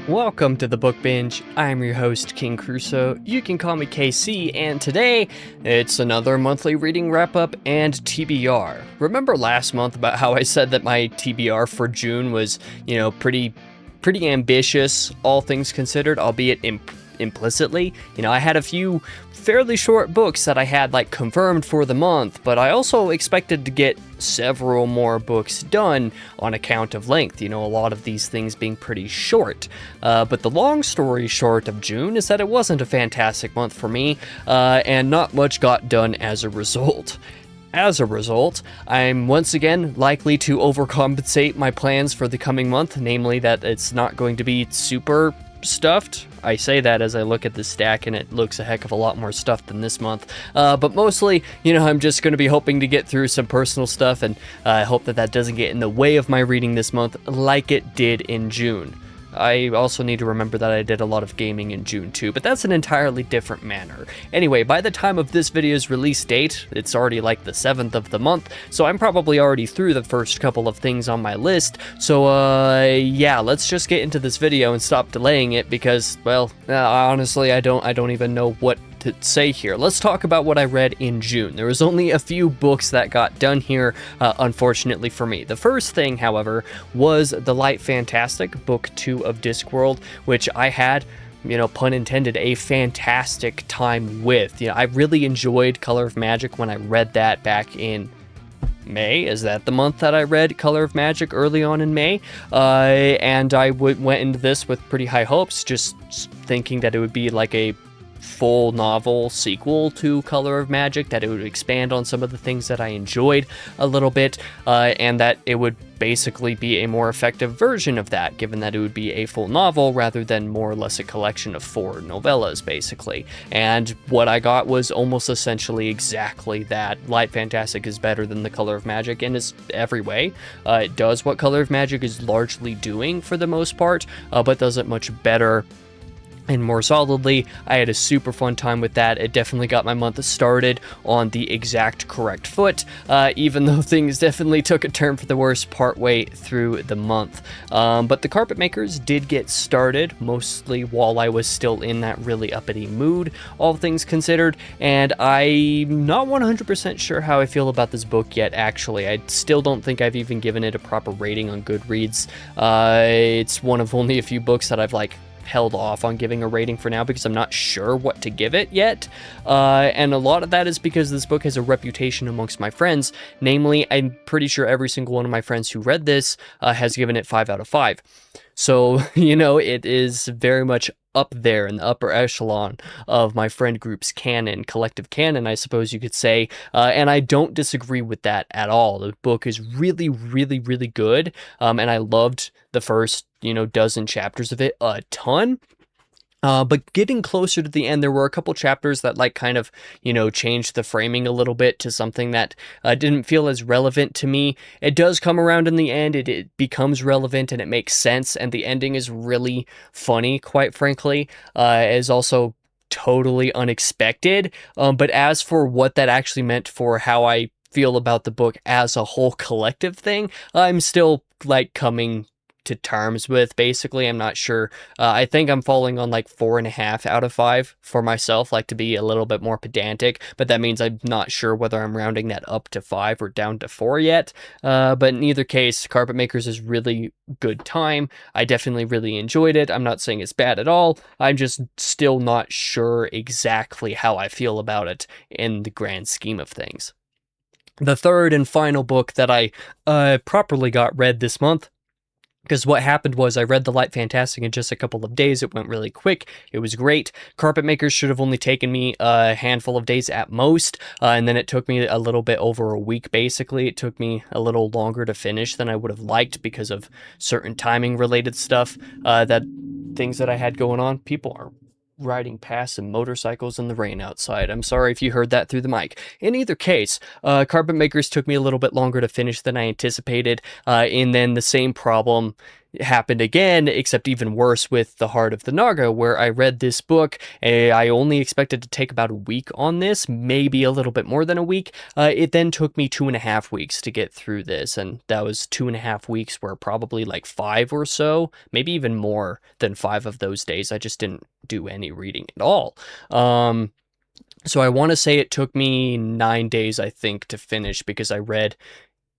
Welcome to the Book Binge. I'm your host, King Crusoe. You can call me KC, and today it's another monthly reading wrap-up and TBR. Remember last month about how I said that my TBR for June was, pretty ambitious, all things considered, albeit implicitly. I had a few fairly short books that I had confirmed for the month, but I also expected to get several more books done on account of length, a lot of these things being pretty short. But the long story short of June is that it wasn't a fantastic month for me, and not much got done as a result. As a result, I'm once again likely to overcompensate my plans for the coming month, namely that it's not going to be super stuffed. I say that as I look at the stack and it looks a heck of a lot more stuff than this month, but mostly, I'm just going to be hoping to get through some personal stuff, and I hope that doesn't get in the way of my reading this month like it did in June. I also need to remember that I did a lot of gaming in June too, but that's an entirely different manner. Anyway, by the time of this video's release date, it's already the 7th of the month, so I'm probably already through the first couple of things on my list. So, yeah, let's just get into this video and stop delaying it because, well, honestly, I don't even know what to say here. Let's talk about what I read in June. There was only a few books that got done here, unfortunately for me. The first thing, however, was The Light Fantastic, Book 2 of Discworld, which I had, pun intended, a fantastic time with. I really enjoyed Color of Magic when I read that back in May. Is that the month that I read Color of Magic, early on in May? And I went into this with pretty high hopes, just thinking that it would be like a full novel sequel to Color of Magic, that it would expand on some of the things that I enjoyed a little bit, and that it would basically be a more effective version of that, given that it would be a full novel rather than more or less a collection of 4 novellas, basically. And what I got was almost essentially exactly that. Light Fantastic is better than the Color of Magic in every way. It does what Color of Magic is largely doing for the most part, but does it much better and more solidly. I had a super fun time with that. It definitely got my month started on the exact correct foot, even though things definitely took a turn for the worse partway through the month. But the Carpet Makers did get started, mostly while I was still in that really uppity mood, all things considered, and I'm not 100% sure how I feel about this book yet, actually. I still don't think I've even given it a proper rating on Goodreads. It's one of only a few books that I've held off on giving a rating for now because I'm not sure what to give it yet, and a lot of that is because this book has a reputation amongst my friends. Namely, I'm pretty sure every single one of my friends who read this has given it 5 out of 5. So, it is very much up there in the upper echelon of my friend group's collective canon, I suppose you could say, and I don't disagree with that at all. The book is really, really, really good, and I loved the first, dozen chapters of it a ton. But getting closer to the end, there were a couple chapters that kind of, changed the framing a little bit to something that didn't feel as relevant to me. It does come around in the end. It becomes relevant and it makes sense. And the ending is really funny, quite frankly. It is also totally unexpected. But as for what that actually meant for how I feel about the book as a whole collective thing, I'm still coming to terms with. Basically, I'm not sure. I think I'm falling on 4.5 out of 5 for myself, to be a little bit more pedantic, but that means I'm not sure whether I'm rounding that up to 5 or down to 4 yet. But in either case, Carpet Makers is really good time. I definitely really enjoyed it. I'm not saying it's bad at all. I'm just still not sure exactly how I feel about it in the grand scheme of things. The third and final book that I properly got read this month, because what happened was I read The Light Fantastic in just a couple of days. It went really quick. It was great. Carpet Makers should have only taken me a handful of days at most, and then it took me a little bit over a week, basically. It took me a little longer to finish than I would have liked because of certain timing-related stuff, things that I had going on. People are riding past some motorcycles in the rain outside. I'm sorry if you heard that through the mic. In either case, Carpet Makers took me a little bit longer to finish than I anticipated, and then the same problem happened again, except even worse with The Heart of the Naga, where I read this book. I only expected to take about a week on this, maybe a little bit more than a week. It then took me 2.5 weeks to get through this, and that was 2.5 weeks where probably like 5 or so, maybe even more than 5 of those days, I just didn't do any reading at all. So I want to say it took me 9 days, I think, to finish because I read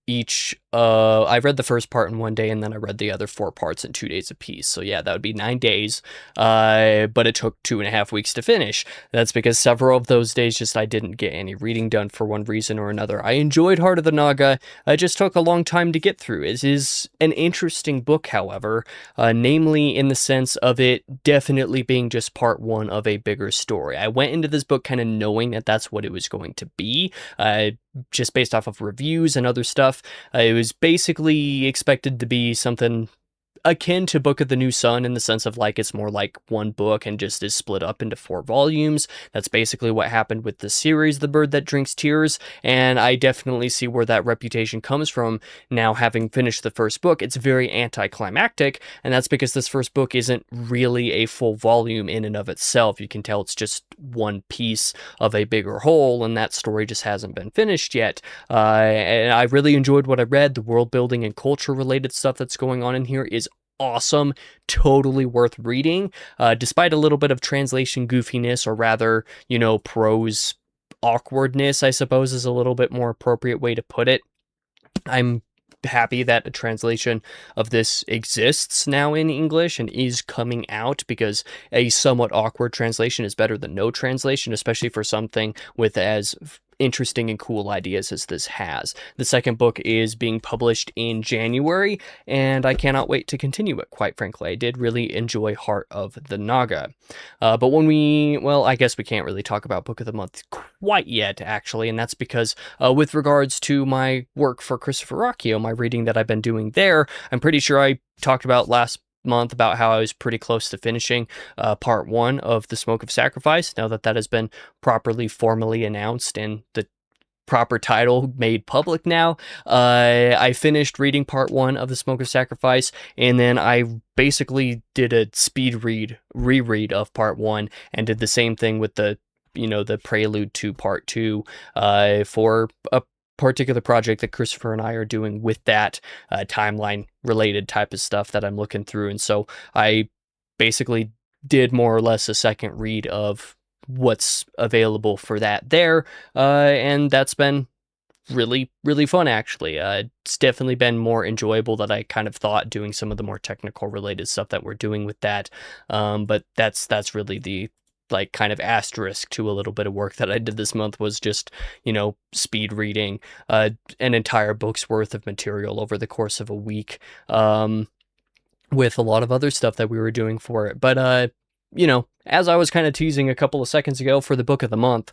the first part in one day, and then I read the other 4 parts in 2 days apiece. So yeah, that would be 9 days. But it took 2.5 weeks to finish. That's because several of those days I didn't get any reading done for one reason or another. I enjoyed Heart of the Naga. It just took a long time to get through. It is an interesting book, however, namely in the sense of it definitely being just part one of a bigger story. I went into this book kind of knowing that that's what it was going to be. Just based off of reviews and other stuff. It was basically expected to be something akin to Book of the New Sun in the sense of like it's more like one book and just is split up into 4 volumes. That's basically what happened with the series The Bird That Drinks Tears, and I definitely see where that reputation comes from now having finished the first book. It's very anticlimactic, and that's because this first book isn't really a full volume in and of itself. You can tell it's just one piece of a bigger whole, and that story just hasn't been finished yet. And I really enjoyed what I read. The world building and culture related stuff that's going on in here is awesome, totally worth reading, despite a little bit of translation goofiness, or rather, prose awkwardness, I suppose is a little bit more appropriate way to put it. I'm happy that a translation of this exists now in English and is coming out, because a somewhat awkward translation is better than no translation, especially for something with as interesting and cool ideas as this has. The second book is being published in January, and I cannot wait to continue it, quite frankly. I did really enjoy Heart of the Naga. But I guess we can't really talk about Book of the Month quite yet, actually, and that's because with regards to my work for Christopher Rocchio, my reading that I've been doing there, I'm pretty sure I talked about last month about how I was pretty close to finishing part 1 of The Smoke of Sacrifice. Now that that has been properly formally announced and the proper title made public now, I finished reading part 1 of The Smoke of Sacrifice, and then I basically did a speed reread of part 1 and did the same thing with the prelude to part 2 for a particular project that Christopher and I are doing with that timeline related type of stuff that I'm looking through. And so I basically did more or less a second read of what's available for that there. And that's been really, really fun, actually. It's definitely been more enjoyable than I kind of thought, doing some of the more technical related stuff that we're doing with that. But that's really the kind of asterisk to a little bit of work that I did this month, was just, speed reading an entire book's worth of material over the course of a week, with a lot of other stuff that we were doing for it. But, as I was kind of teasing a couple of seconds ago for the book of the month,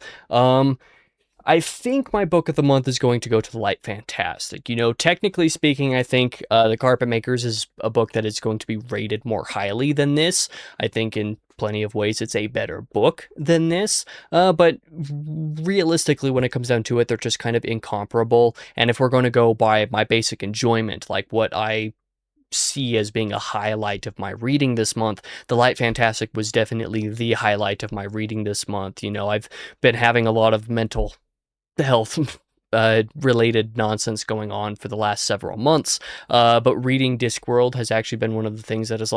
I think my book of the month is going to go to The Light Fantastic. Technically speaking, I think The Carpet Makers is a book that is going to be rated more highly than this. I think in plenty of ways it's a better book than this, but realistically, when it comes down to it, they're just kind of incomparable. And if we're going to go by my basic enjoyment, like what I see as being a highlight of my reading this month, The Light Fantastic was definitely the highlight of my reading this month. I've been having a lot of mental health related nonsense going on for the last several months, but reading Discworld has actually been one of the things that has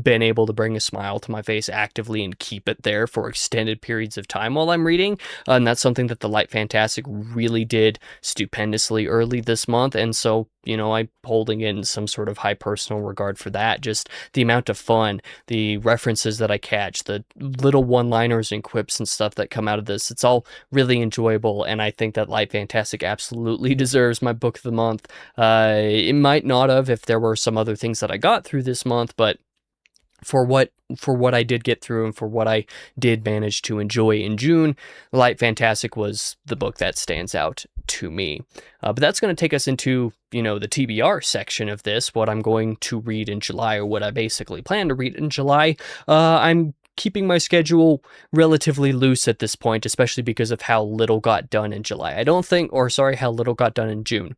been able to bring a smile to my face actively and keep it there for extended periods of time while I'm reading. And that's something that The Light Fantastic really did stupendously early this month. And so, I'm holding in some sort of high personal regard for that. Just the amount of fun, the references that I catch, the little one-liners and quips and stuff that come out of this. It's all really enjoyable. And I think that Light Fantastic absolutely deserves my book of the month. It might not have if there were some other things that I got through this month, but for what I did get through and for what I did manage to enjoy in June, Light Fantastic was the book that stands out to me. But that's going to take us into, the TBR section of this, what I'm going to read in July, or what I basically plan to read in July. I'm keeping my schedule relatively loose at this point, especially because of how little got done in July. How little got done in June.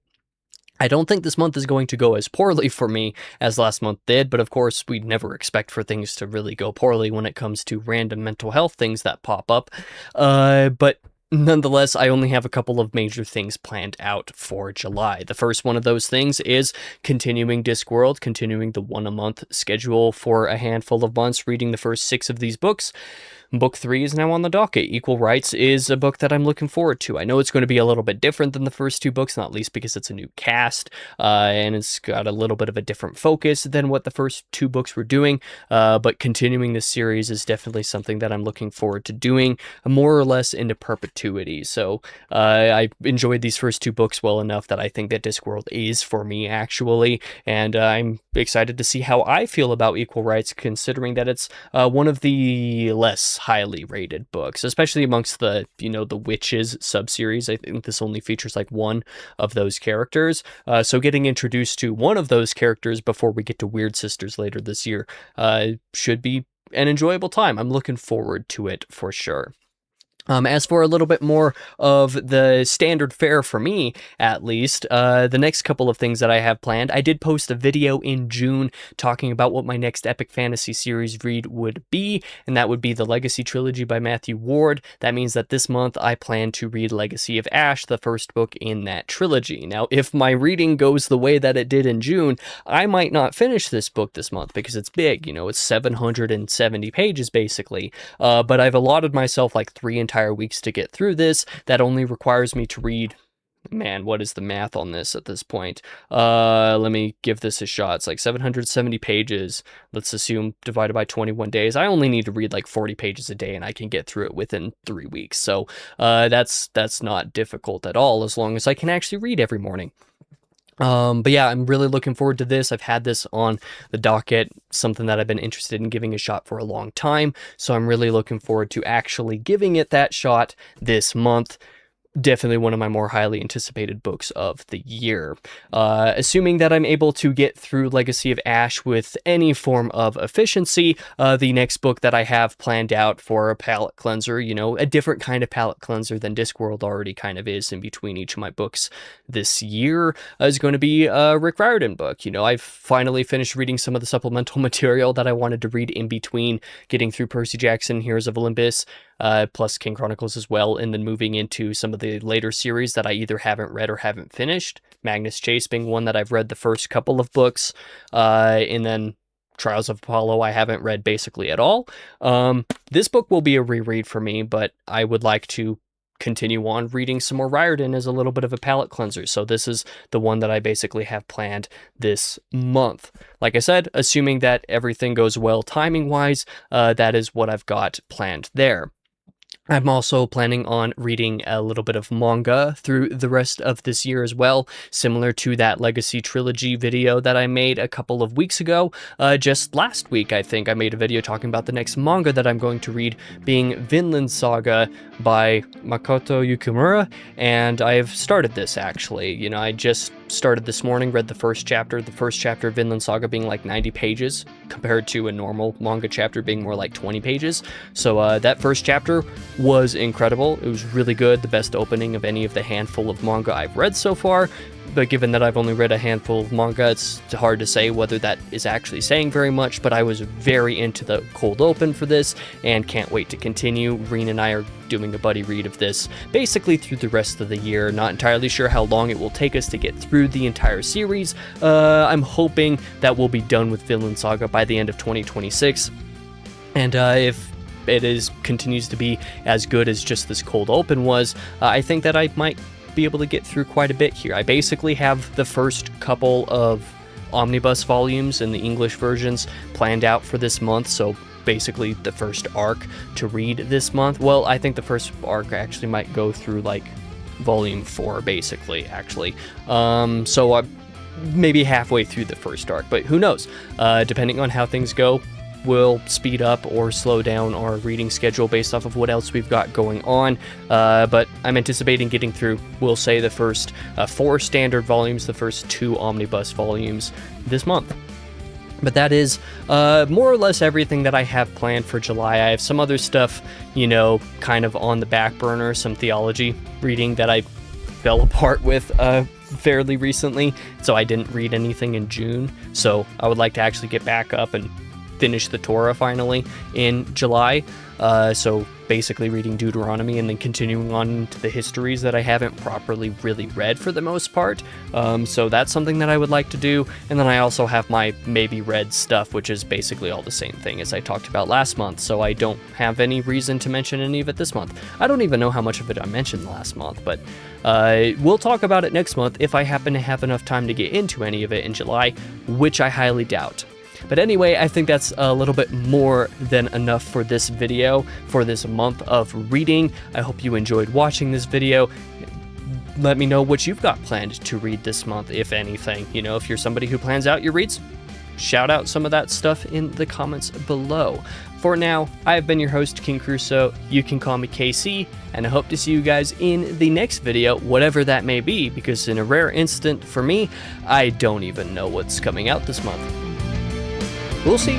I don't think this month is going to go as poorly for me as last month did, but of course, we'd never expect for things to really go poorly when it comes to random mental health things that pop up. But nonetheless, I only have a couple of major things planned out for July. The first one of those things is continuing Discworld, continuing the one-a-month schedule for a handful of months, reading the first 6 of these books. Book 3 is now on the docket. Equal Rights is a book that I'm looking forward to. I know it's going to be a little bit different than the first 2 books, not least because it's a new cast, and it's got a little bit of a different focus than what the first 2 books were doing, but continuing this series is definitely something that I'm looking forward to doing, more or less into perpetuity. So I enjoyed these first 2 books well enough that I think that Discworld is for me, actually, and I'm excited to see how I feel about Equal Rights, considering that it's one of the less highly rated books, especially amongst the witches subseries. I think this only features like 1 of those characters, so getting introduced to one of those characters before we get to Weird Sisters later this year should be an enjoyable time. I'm looking forward to it for sure. As for a little bit more of the standard fare for me, at least, the next couple of things that I have planned, I did post a video in June talking about what my next epic fantasy series read would be, and that would be the Legacy Trilogy by Matthew Ward. That means that this month I plan to read Legacy of Ash, the first book in that trilogy. Now, if my reading goes the way that it did in June, I might not finish this book this month because it's big, it's 770 pages basically, but I've allotted myself like 3 entire weeks to get through this. That only requires me to read, man, what is the math on this at this point? Let me give this a shot. It's like 770 pages. Let's assume divided by 21 days. I only need to read like 40 pages a day and I can get through it within 3 weeks. So that's not difficult at all, as long as I can actually read every morning. But yeah, I'm really looking forward to this. I've had this on the docket, something that I've been interested in giving a shot for a long time. So I'm really looking forward to actually giving it that shot this month. Definitely one of my more highly anticipated books of the year. Assuming that I'm able to get through Legacy of Ash with any form of efficiency, the next book that I have planned out for a palate cleanser, a different kind of palate cleanser than Discworld already kind of is in between each of my books this year, is going to be a Rick Riordan book. I've finally finished reading some of the supplemental material that I wanted to read in between getting through Percy Jackson, Heroes of Olympus, plus King Chronicles as well, and then moving into some of the later series that I either haven't read or haven't finished. Magnus Chase being one that I've read the first couple of books, and then Trials of Apollo I haven't read basically at all. This book will be a reread for me, but I would like to continue on reading some more Riordan as a little bit of a palate cleanser. So this is the one that I basically have planned this month. Like I said, assuming that everything goes well timing-wise, that is what I've got planned there. I'm also planning on reading a little bit of manga through the rest of this year as well, similar to that Legacy Trilogy video that I made a couple of weeks ago. Just last week, I think, I made a video talking about the next manga that I'm going to read, being Vinland Saga by Makoto Yukimura, and I've started this, actually. I just started this morning, read the first chapter of Vinland Saga being like 90 pages, compared to a normal manga chapter being more like 20 pages. So that first chapter was incredible. It was really good, the best opening of any of the handful of manga I've read so far. But given that I've only read a handful of manga, it's hard to say whether that is actually saying very much, but I was very into the cold open for this and can't wait to continue. Reen and I are doing a buddy read of this basically through the rest of the year. Not entirely sure how long it will take us to get through the entire series. I'm hoping that we'll be done with Vinland Saga by the end of 2026. And if it continues to be as good as just this cold open was, I think that I might be able to get through quite a bit here. I basically have the first couple of omnibus volumes in the English versions planned out for this month, so basically the first arc to read this month. Well, I think the first arc actually might go through like volume 4 basically, actually. So I'm maybe halfway through the first arc, but who knows? Depending on how things go, we'll speed up or slow down our reading schedule based off of what else we've got going on, but I'm anticipating getting through, we'll say, the first 4 standard volumes, the first 2 omnibus volumes this month. But that is more or less everything that I have planned for July. I have some other stuff, kind of on the back burner, some theology reading that I fell apart with fairly recently, so I didn't read anything in June. So I would like to actually get back up and finish the Torah finally in July. So basically reading Deuteronomy and then continuing on to the histories that I haven't properly really read for the most part. So that's something that I would like to do. And then I also have my maybe read stuff, which is basically all the same thing as I talked about last month. So I don't have any reason to mention any of it this month. I don't even know how much of it I mentioned last month, but we'll talk about it next month if I happen to have enough time to get into any of it in July, which I highly doubt. But anyway, I think that's a little bit more than enough for this video, for this month of reading. I hope you enjoyed watching this video. Let me know what you've got planned to read this month, if anything. You know, if you're somebody who plans out your reads, shout out some of that stuff in the comments below. For now, I've been your host, King Crusoe. You can call me KC, and I hope to see you guys in the next video, whatever that may be, because in a rare instant for me, I don't even know what's coming out this month. We'll see.